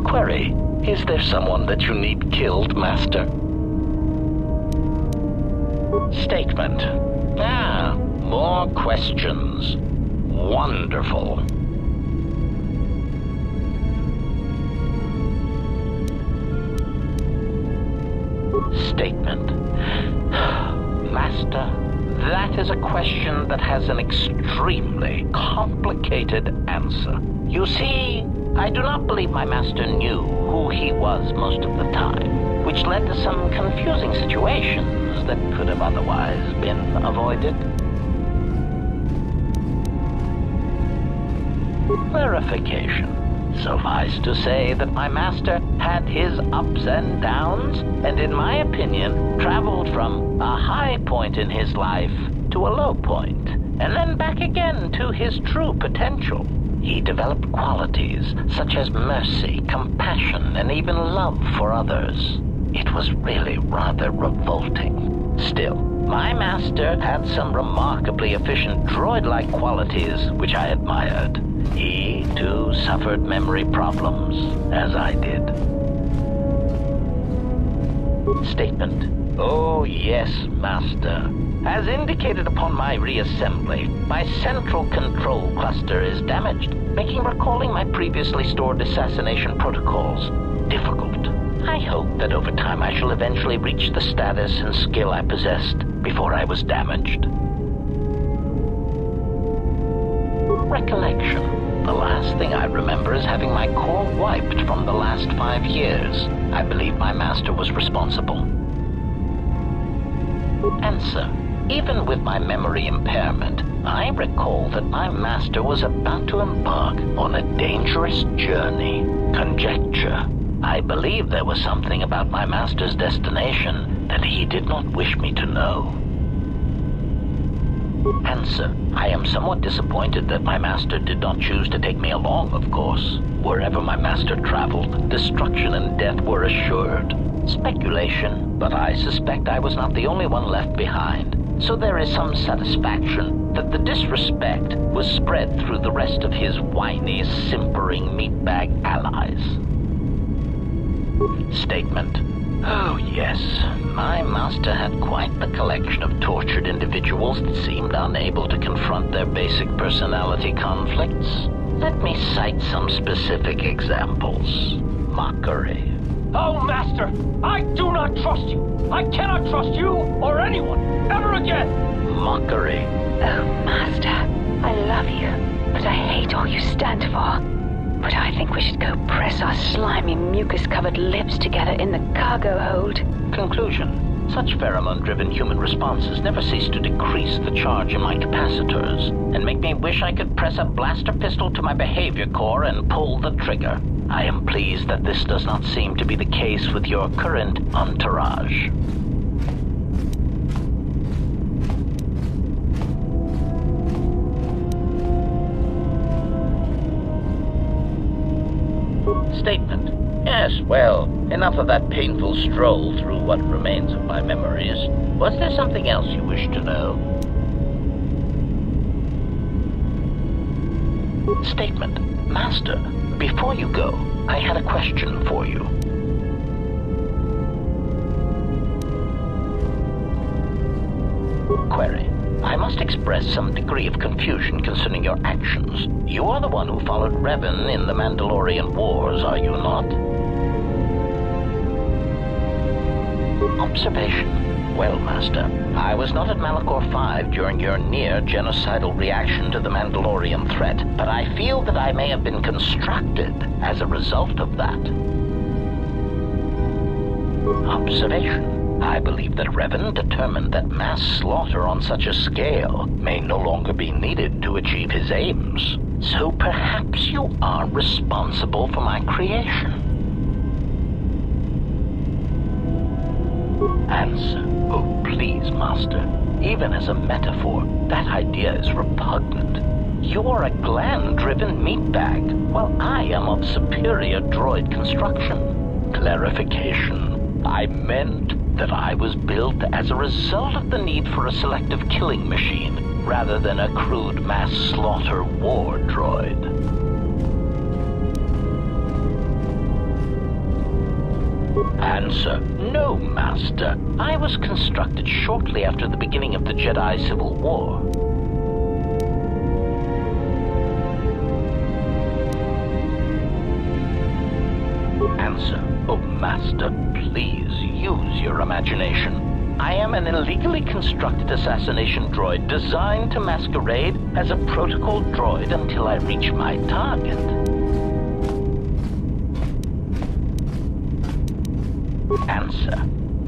Query, is there someone that you need killed, Master? Statement. Ah, more questions. Wonderful. Statement. Master, that is a question that has an extremely complicated answer. You see, I do not believe my master knew who he was most of the time, which led to some confusing situations that could have otherwise been avoided. Clarification. Suffice to say that my master had his ups and downs, and in my opinion, traveled from a high point in his life to a low point, and then back again to his true potential. He developed qualities such as mercy, compassion, and even love for others. It was really rather revolting. Still, my master had some remarkably efficient droid-like qualities which I admired. He, too, suffered memory problems, as I did. Statement. Oh, yes, Master. As indicated upon my reassembly, my central control cluster is damaged, making recalling my previously stored assassination protocols difficult. I hope that over time I shall eventually reach the status and skill I possessed before I was damaged. Recollection. The last thing I remember is having my core wiped from the last 5 years. I believe my master was responsible. Answer. Even with my memory impairment, I recall that my master was about to embark on a dangerous journey. Conjecture. I believe there was something about my master's destination that he did not wish me to know. Answer. I am somewhat disappointed that my master did not choose to take me along, of course. Wherever my master traveled, destruction and death were assured. Speculation, but I suspect I was not the only one left behind. So there is some satisfaction that the disrespect was spread through the rest of his whiny, simpering meatbag allies. Statement. Oh, yes. My master had quite the collection of tortured individuals that seemed unable to confront their basic personality conflicts. Let me cite some specific examples. Mockery. Oh, Master! I do not trust you! I cannot trust you or anyone ever again! Mockery. Oh, Master, I love you, but I hate all you stand for. But I think we should go press our slimy, mucus-covered lips together in the cargo hold. Conclusion. Such pheromone-driven human responses never cease to decrease the charge in my capacitors, and make me wish I could press a blaster pistol to my behavior core and pull the trigger. I am pleased that this does not seem to be the case with your current entourage. Statement. Yes, well, enough of that painful stroll through what remains of my memories. Was there something else you wish to know? Statement. Master, before you go, I had a question for you. Query. I must express some degree of confusion concerning your actions. You are the one who followed Revan in the Mandalorian Wars, are you not? Observation. Well, Master, I was not at Malachor 5 during your near-genocidal reaction to the Mandalorian threat, but I feel that I may have been constructed as a result of that. Observation. I believe that Revan determined that mass slaughter on such a scale may no longer be needed to achieve his aims. So perhaps you are responsible for my creation. Answer. Oh, please, Master. Even as a metaphor, that idea is repugnant. You are a gland-driven meatbag, while I am of superior droid construction. Clarification. I meant that I was built as a result of the need for a selective killing machine, rather than a crude mass slaughter war droid. Answer: no, Master. I was constructed shortly after the beginning of the Jedi Civil War. Answer: oh, Master, please use your imagination. I am an illegally constructed assassination droid designed to masquerade as a protocol droid until I reach my target. Answer: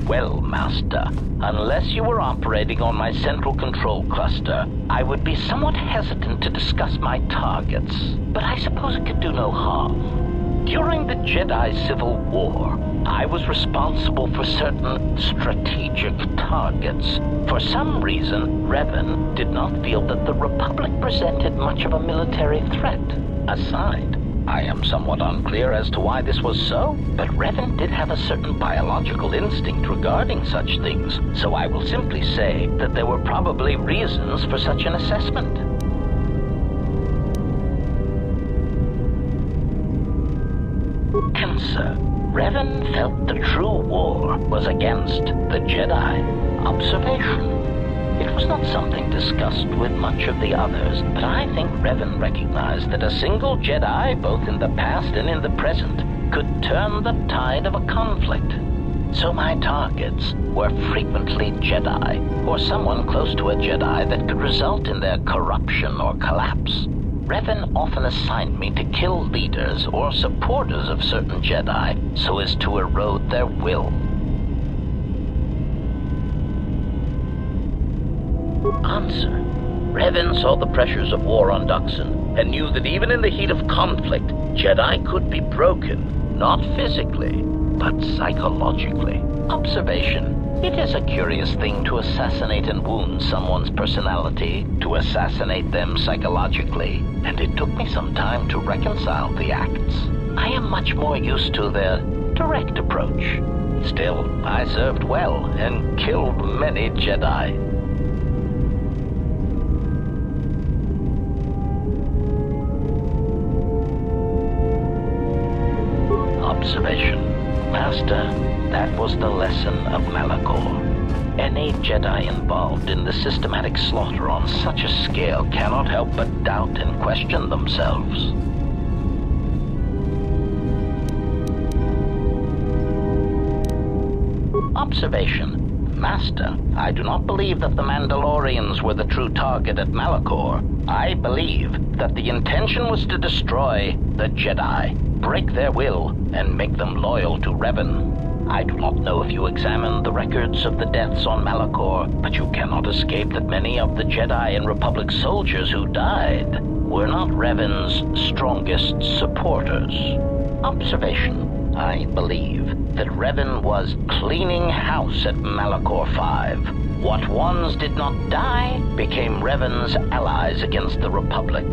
well, Master, unless you were operating on my central control cluster, I would be somewhat hesitant to discuss my targets, but I suppose it could do no harm. During the Jedi Civil War, I was responsible for certain strategic targets. For some reason, Revan did not feel that the Republic presented much of a military threat. Aside, I am somewhat unclear as to why this was so, but Revan did have a certain biological instinct regarding such things, so I will simply say that there were probably reasons for such an assessment. Answer: Revan felt the true war was against the Jedi. Observation: it was not something discussed with much of the others, but I think Revan recognized that a single Jedi, both in the past and in the present, could turn the tide of a conflict. So my targets were frequently Jedi, or someone close to a Jedi that could result in their corruption or collapse. Revan often assigned me to kill leaders or supporters of certain Jedi so as to erode their will. Answer: Revan saw the pressures of war on Dxun and knew that even in the heat of conflict, Jedi could be broken, not physically, but psychologically. Observation: it is a curious thing to assassinate and wound someone's personality, to assassinate them psychologically, and it took me some time to reconcile the acts. I am much more used to their direct approach. Still, I served well and killed many Jedi. Observation: Master, that was the lesson of Malachor. Any Jedi involved in the systematic slaughter on such a scale cannot help but doubt and question themselves. Observation: Master, I do not believe that the Mandalorians were the true target at Malachor. I believe that the intention was to destroy the Jedi, break their will, and make them loyal to Revan. I do not know if you examined the records of the deaths on Malachor, but you cannot escape that many of the Jedi and Republic soldiers who died were not Revan's strongest supporters. Observation: I believe that Revan was cleaning house at Malachor 5. What ones did not die became Revan's allies against the Republic.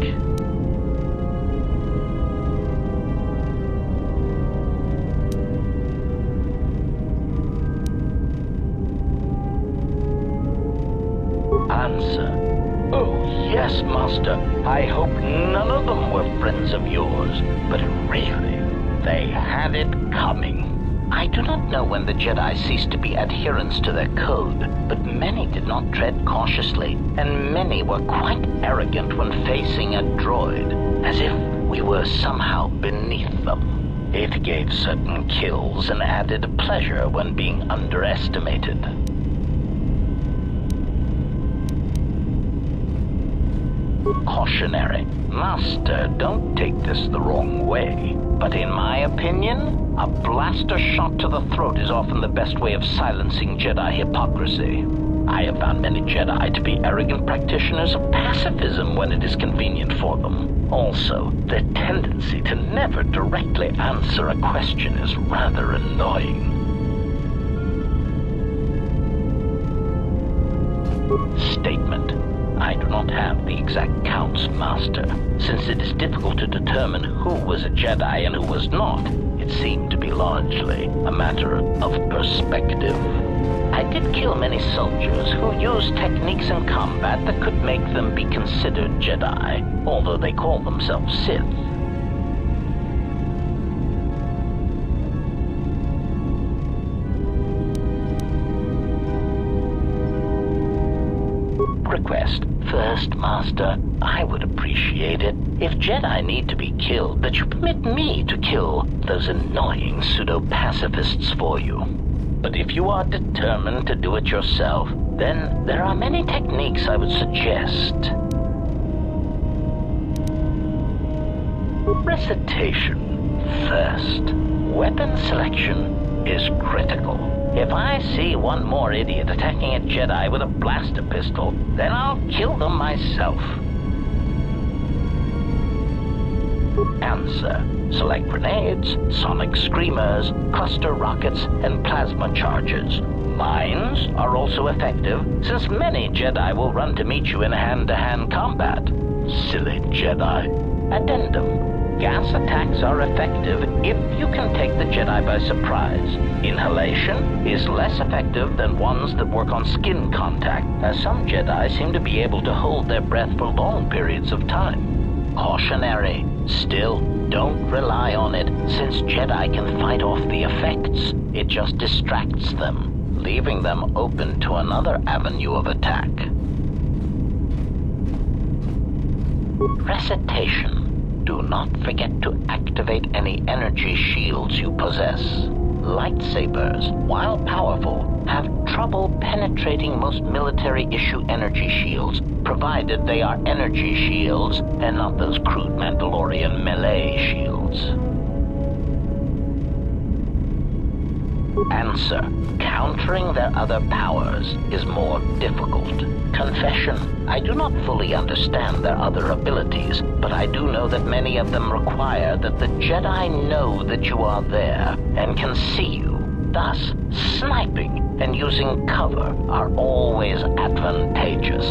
Answer: oh, yes, Master. I hope none of them were friends of yours, but really, they had it coming. I do not know when the Jedi ceased to be adherents to their code, but many did not tread cautiously, and many were quite arrogant when facing a droid, as if we were somehow beneath them. It gave certain kills and added pleasure when being underestimated. Cautionary: Master, don't take this the wrong way, but in my opinion, a blaster shot to the throat is often the best way of silencing Jedi hypocrisy. I have found many Jedi to be arrogant practitioners of pacifism when it is convenient for them. Also, their tendency to never directly answer a question is rather annoying. Statement: I do not have the exact counts, Master. Since it is difficult to determine who was a Jedi and who was not, it seemed to be largely a matter of perspective. I did kill many soldiers who used techniques in combat that could make them be considered Jedi, although they call themselves Sith. request, Master. I would appreciate it if Jedi need to be killed, that you permit me to kill those annoying pseudo-pacifists for you. But if you are determined to do it yourself, then there are many techniques I would suggest. Recitation. First, weapon selection is critical. If I see one more idiot attacking a Jedi with a blaster pistol, then I'll kill them myself. Answer. Select grenades, sonic screamers, cluster rockets, and plasma charges. Mines are also effective, since many Jedi will run to meet you in hand-to-hand combat. Silly Jedi. Addendum. Gas attacks are effective if you can take the Jedi by surprise. Inhalation is less effective than ones that work on skin contact, as some Jedi seem to be able to hold their breath for long periods of time. Cautionary. Still, don't rely on it, since Jedi can fight off the effects. It just distracts them, leaving them open to another avenue of attack. Recitation. Do not forget to activate any energy shields you possess. Lightsabers, while powerful, have trouble penetrating most military-issue energy shields, provided they are energy shields and not those crude Mandalorian melee shields. Answer. Countering their other powers is more difficult. Confession. I do not fully understand their other abilities, but I do know that many of them require that the Jedi know that you are there and can see you. Thus, sniping and using cover are always advantageous.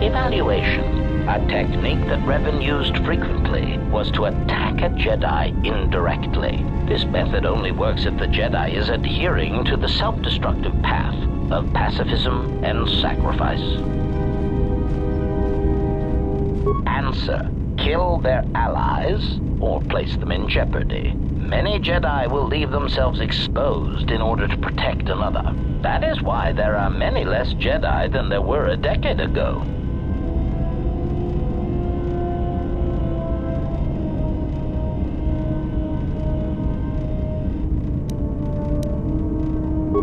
Evaluation. A technique that Revan used frequently was to attack a Jedi indirectly. This method only works if the Jedi is adhering to the self-destructive path of pacifism and sacrifice. Answer. Kill their allies or place them in jeopardy. Many Jedi will leave themselves exposed in order to protect another. That is why there are many less Jedi than there were a decade ago.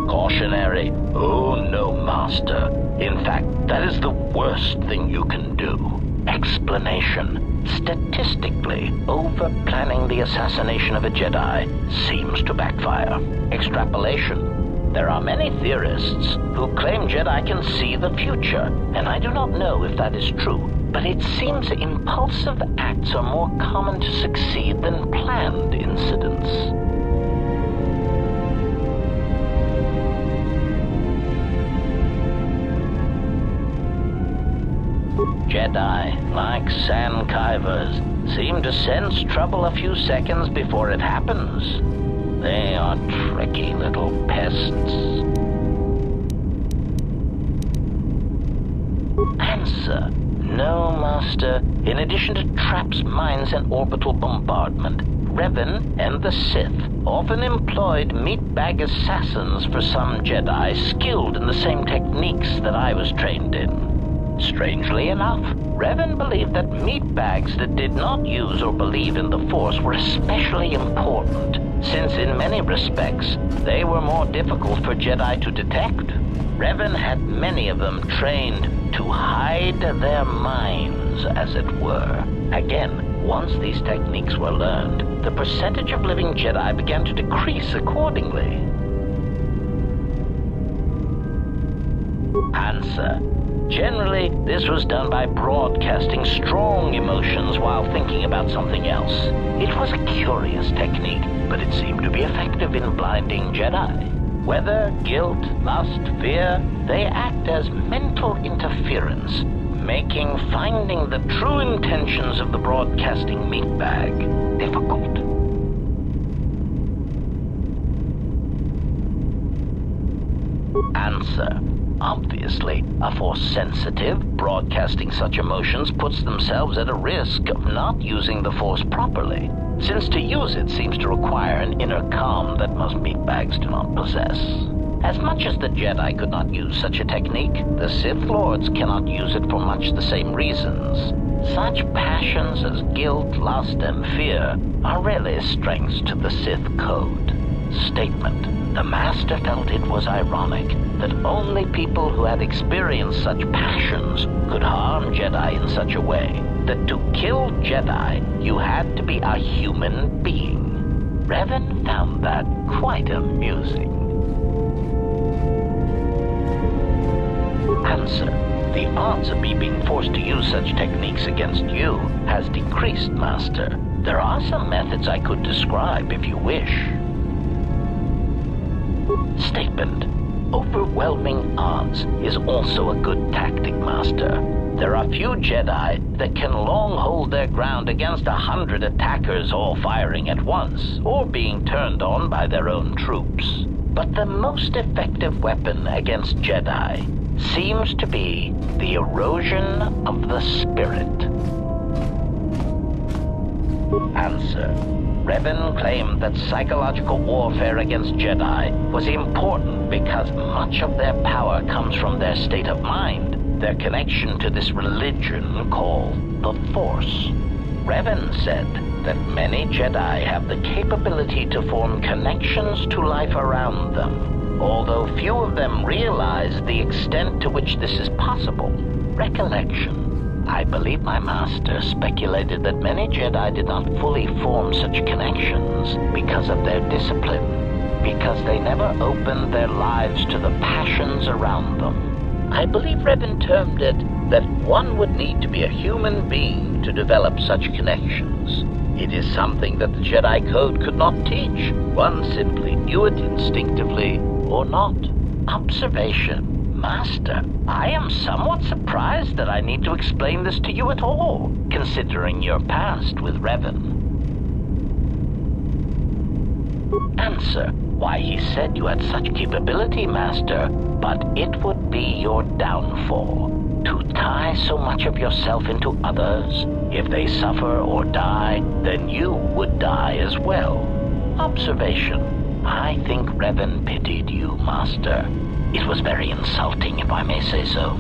Cautionary. Oh no, Master. In fact, that is the worst thing you can do. Explanation. Statistically, over-planning the assassination of a Jedi seems to backfire. Extrapolation. There are many theorists who claim Jedi can see the future, and I do not know if that is true, but it seems impulsive acts are more common to succeed than planned incidents. Jedi, like sand kivers, seem to sense trouble a few seconds before it happens. They are tricky little pests. Answer. No, Master. In addition to traps, mines, and orbital bombardment, Revan and the Sith often employed meatbag assassins for some Jedi skilled in the same techniques that I was trained in. Strangely enough, Revan believed that meatbags that did not use or believe in the Force were especially important, since in many respects, they were more difficult for Jedi to detect. Revan had many of them trained to hide their minds, as it were. Again, once these techniques were learned, the percentage of living Jedi began to decrease accordingly. Answer. Generally, this was done by broadcasting strong emotions while thinking about something else. It was a curious technique, but it seemed to be effective in blinding Jedi. Whether guilt, lust, fear, they act as mental interference, making finding the true intentions of the broadcasting meatbag difficult. Answer. Obviously, a Force-sensitive broadcasting such emotions puts themselves at a risk of not using the Force properly, since to use it seems to require an inner calm that most meatbags do not possess. As much as the Jedi could not use such a technique, the Sith Lords cannot use it for much the same reasons. Such passions as guilt, lust, and fear are really strengths to the Sith code. Statement. The Master felt it was ironic that only people who had experienced such passions could harm Jedi in such a way that to kill Jedi, you had to be a human being. Revan found that quite amusing. Answer. The odds of me being forced to use such techniques against you has decreased, Master. There are some methods I could describe if you wish. Statement. Overwhelming odds is also a good tactic, Master. There are few Jedi that can long hold their ground against 100 attackers all firing at once, or being turned on by their own troops. But the most effective weapon against Jedi seems to be the erosion of the spirit. Answer. Revan claimed that psychological warfare against Jedi was important because much of their power comes from their state of mind, their connection to this religion called the Force. Revan said that many Jedi have the capability to form connections to life around them, although few of them realize the extent to which this is possible. Recollection. I believe my master speculated that many Jedi did not fully form such connections because of their discipline, because they never opened their lives to the passions around them. I believe Revan termed it that one would need to be a human being to develop such connections. It is something that the Jedi Code could not teach. One simply knew it instinctively or not. Observation. Master, I am somewhat surprised that I need to explain this to you at all, considering your past with Revan. Answer. Why, he said you had such capability, Master, but it would be your downfall. To tie so much of yourself into others, if they suffer or die, then you would die as well. Observation. I think Revan pitied you, Master. It was very insulting, if I may say so.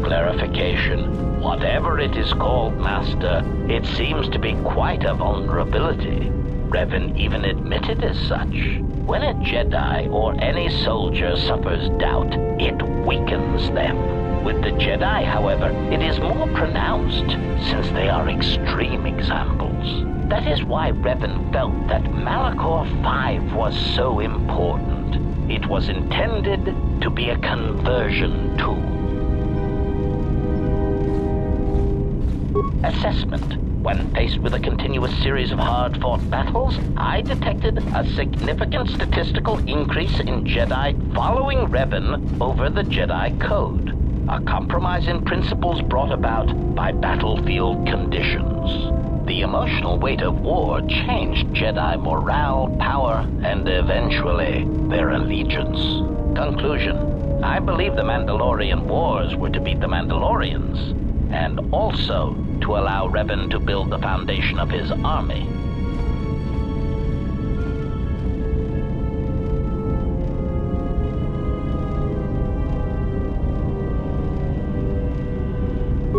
Clarification. Whatever it is called, Master, it seems to be quite a vulnerability. Revan even admitted as such. When a Jedi or any soldier suffers doubt, it weakens them. With the Jedi, however, it is more pronounced, since they are extreme examples. That is why Revan felt that Malachor 5 was so important. It was intended to be a conversion tool. Assessment. When faced with a continuous series of hard-fought battles, I detected a significant statistical increase in Jedi following Revan over the Jedi Code, a compromise in principles brought about by battlefield conditions. The emotional weight of war changed Jedi morale, power, and eventually their allegiance. Conclusion. I believe the Mandalorian Wars were to beat the Mandalorians, and also to allow Revan to build the foundation of his army.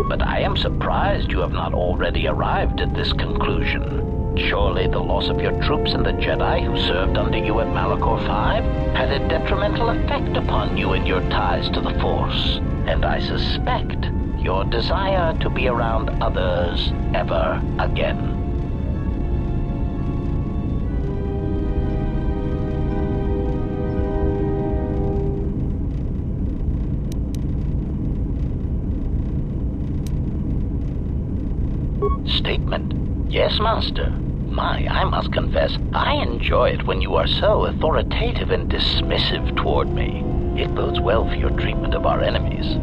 But I am surprised you have not already arrived at this conclusion. Surely the loss of your troops and the Jedi who served under you at Malachor 5 had a detrimental effect upon you and your ties to the Force, and I suspect your desire to be around others ever again. Statement. Yes, Master. I must confess, I enjoy it when you are so authoritative and dismissive toward me. It bodes well for your treatment of our enemies.